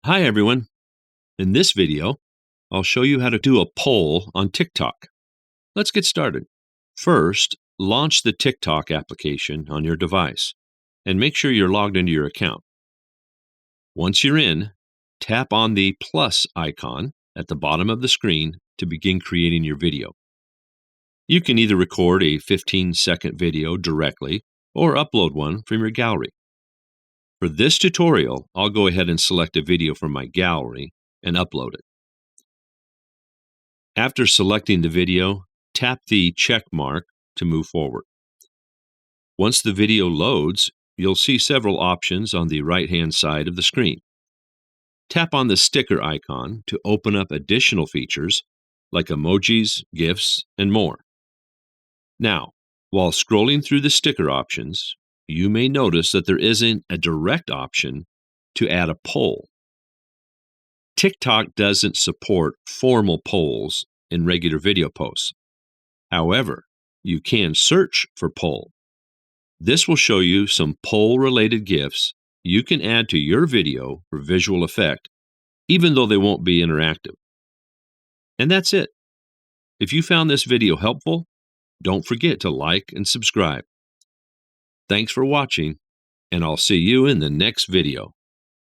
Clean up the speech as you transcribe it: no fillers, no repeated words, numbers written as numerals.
Hi, everyone. In this video, I'll show you how to do a poll on TikTok. Let's get started. First, launch the TikTok application on your device and make sure you're logged into your account. Once you're in, tap on the plus icon at the bottom of the screen to begin creating your video. You can either record a 15-second video directly or upload one from your gallery. For this tutorial, I'll go ahead and select a video from my gallery and upload it. After selecting the video, tap the check mark to move forward. Once the video loads, you'll see several options on the right-hand side of the screen. Tap on the sticker icon to open up additional features like emojis, GIFs, and more. Now, while scrolling through the sticker options, you may notice that there isn't a direct option to add a poll. TikTok doesn't support formal polls in regular video posts. However, you can search for poll. This will show you some poll-related GIFs you can add to your video for visual effect, even though they won't be interactive. And that's it. If you found this video helpful, don't forget to like and subscribe. Thanks for watching, and I'll see you in the next video.